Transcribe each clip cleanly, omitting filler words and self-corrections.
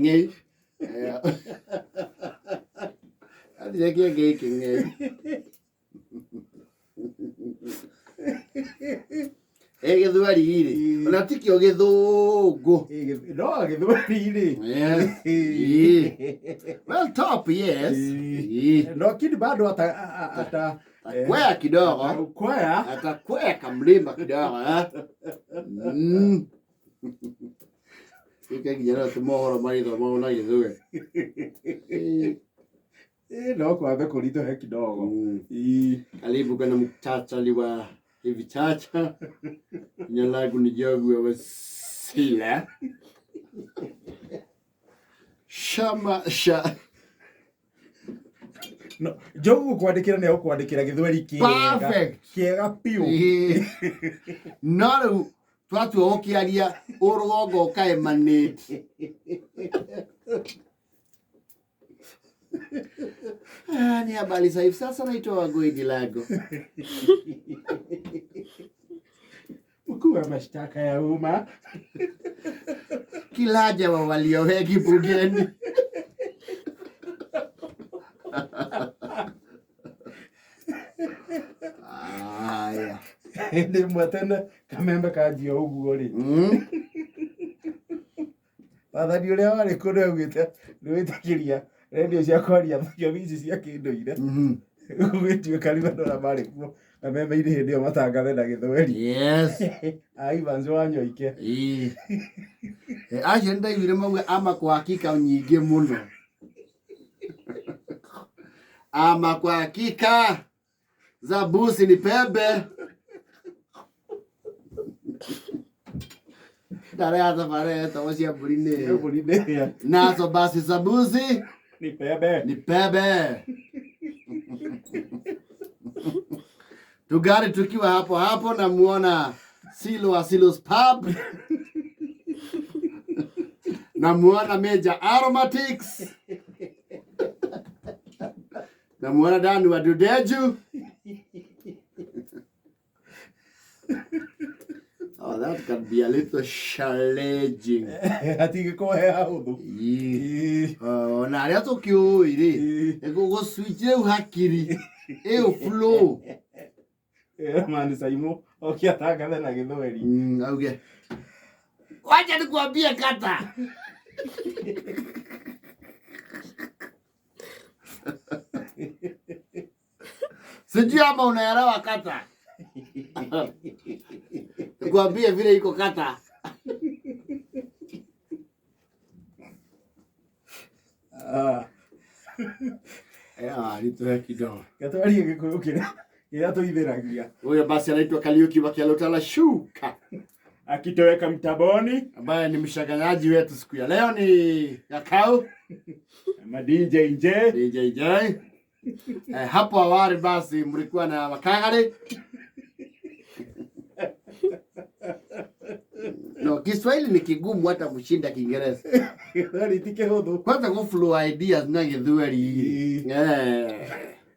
Ngei. Athire gĩkĩ ngei. Gĩthweri rĩ, ona tikĩo gĩthũngũ. No gĩthweri rĩ. Well, top, yes. Lakini bado atakwea kidogo. Atakwea kamlima kidogo, Ika kijana tumohoro maitho mauna gĩthweri. No kwambe kũritũhe kidogo. Karibu kana muktasari wa hivi sasa. Jina langu ni Jogu wa Sila. No, Jogu kwandĩkĩra nĩ ũkwandĩkĩra gĩthweri kĩega. Perfect. Kĩega piũ. No rĩu twatua gũkĩaria ũrũgongo ũkaemanĩte. Ni habari za hivi sasa, naitwa Gwedi Lago. Mkuu wa mashtaka ya umma. Kilaja wa walio wengi bungeni. Aya. Ndi mwatena Kameme kanjia ũguo rĩ. Wathani ũrĩa warĩ kũndũ augĩte nĩwĩtĩkĩria radio cia kwaria thiomi ici cia kĩndũire. Gũgĩtuĩka rĩu andũ arĩa marĩ kuo Kameme hĩndĩ ĩyo matangathe na gĩthweri. Yes. Evans Wanyoike. Acio ndaiguire mauga ama kwa hakika nyingĩ mũno. Ama kwa hakika zabusi ni pembe. Tarehe pare tawasia buline. Nazo basi zabusi ni pembe. Ni pembe. Tugari tukiwa hapo na muona Silo wa Silo's Pub. Na muona Major Aromatics. Na muona Dani wa Dudeju. Oh, that can be a little challenging. Atingĩkorwo he hahũthũ. Oh, na arĩa tũkĩũĩ rĩ, ego switch rĩu hakiri. Eo flow. Man Saimo, ũkĩatangathe na gĩthweri. Auge. Wacha nikwambie kata. Sijui ama unaelewa kata. Nikwambie vile iko kata. Nitoe kidogo. Gatwarie Gĩkũyũ kĩrĩa tũithĩragia. Huyo basi anaitwa Kariuki Wakialotala Shuka. Akitoweka mtaboni, ambaye ni mshaganyaji wetu siku ya leo ni Kakao. DJ. Hapo awali basi mlikuwa na Wakangari. No, Kiswahili ni kigumu hata kushinda Kiingereza. Kwanza kuflow ideas na gĩthweri.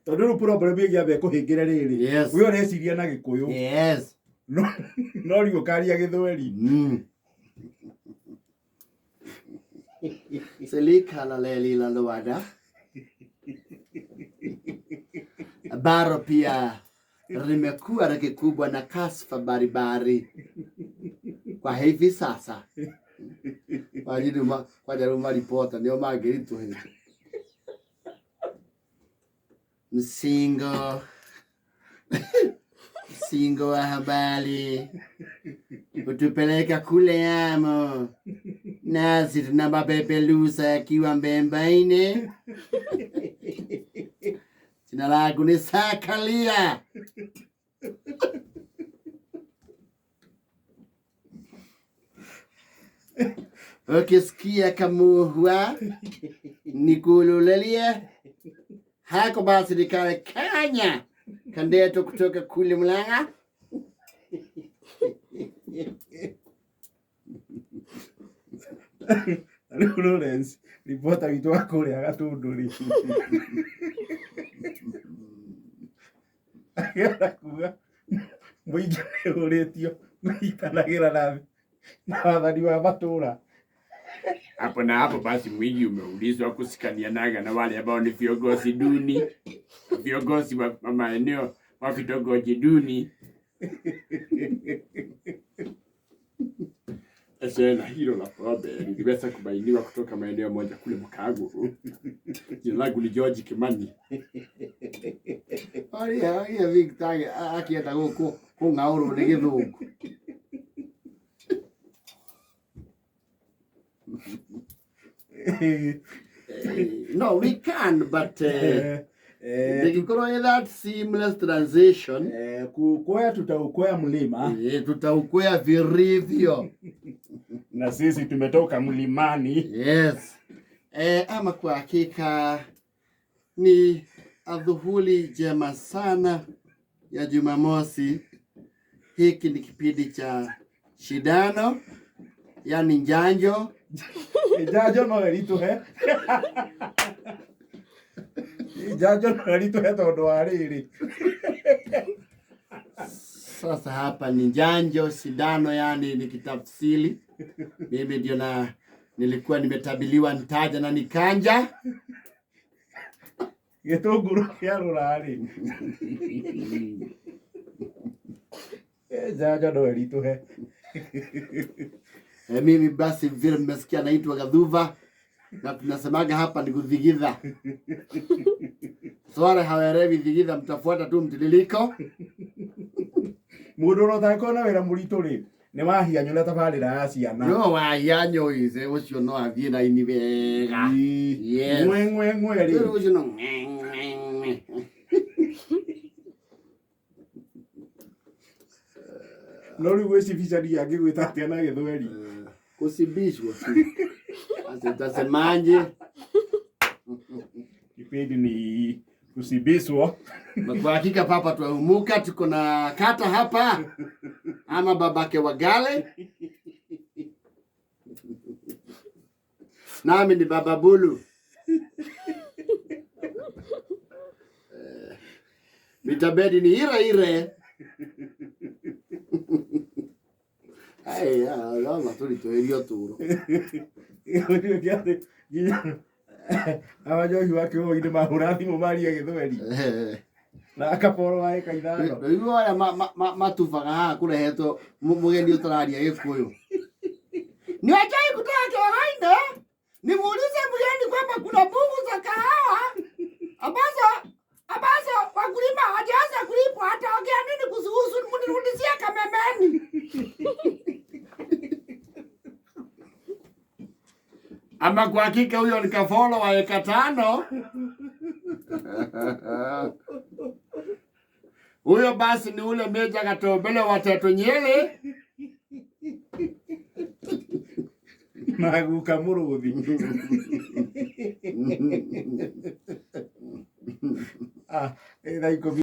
Tondũ rĩu problem ĩgĩambe kũhĩngĩra rĩrĩ. Yes. We ũreciria na Gĩkũyũ. Yes. No rĩu ũkaria gĩthweri. Selikala leli la loada. Baro pia limekuwa na kikubwa na kasfa baribari kwa hivi sasa. Kwa jaruma ripota ndio mageritu hivi. Msingo wa habari utupeleka kule amo nasi tunabapepelusa yakiwa mbembaine. Jina langu ni Sakalia. Ukisikia kamuhua nikululelia hako basi nikale kanya kandeto kutoka kule Mlanga. Lawrence ripota witũ wa kũrĩa Gatũndũ-rĩ. Agĩra kuga mũingĩ nĩũrĩtio gũitanagĩra na wathani wa matũũra Hapo na hapo basi mwingi umeulizwa kusikanianaga na wale ambao ni viongozi duni, viongozi wa maeneo wa vitongoji duni. Sasa hilo la pombe niliweza kubainiwa kutoka maeneo moja kule Mkago. Jina langu ni George Kimani. Ya Victor akienda huko kungauru ni githungu. No, we can, but that seamless transition. Kukwea tutaukwea mlima. Tutaukwea virivyo. Na sisi tumetoka mlimani. Yes. Ama kwa hakika ni adhuhuli jema sana ya Jumamosi. Hiki ni kipindi cha shindano, yani njanjo. Njanjo no erituhe. Njanjo no erituhe tondu wa riri. Sasa hapa ni njanjo, shindano, yani ni kitafsiri. Mimi ndio nilikuwa nimetabiliwa nitaja na nikanja. Gitunguru kia rurari. Njanjo no erituhe. Mimi basi vile mmesikia naitwa Gadhuva na tunasemaga hapa ni kuthigitha. Swara hawaelewi thigitha, mtafuata tu mtiririko. Mundu no takona wira muritu ri ni wahianyo na tabarira ya ciana. No wahianyo ize ucio no athie na ini wega. Yes. Ngwe ri. Ucio no. No ri weci ficari angigwita atia na githweri. Kusibishwa. Atasemaje? Kipindi ni kusibishwa. Kwa hakika papa tuumuka, tuko na kata hapa ama babake Wagale. Nami ni Baba Bulu. Mitabedi ni ire. Ai, lama tulitoelio turo. Ndio kiasi. Abajohi wake ho ine mahura thimo mari agithweri. Na akaporo wae kaithano. Ndio ya matufaga ha kurehetwo mugeni utararia Gikuyu. Ni wajai kutaka haina. Nimuulize mgeni kwamba kuna bugu za kahawa ambazo wakulima hawajaanza kulipwa, hata ongea nini kuhusu mnirudishia Kamemeni. Ama kwa hakika huyo ni kafolo wa eka 5. Huyo basi ni ule Meja Katombele wa Teto Nyele. Maguka muruthi. Ila iko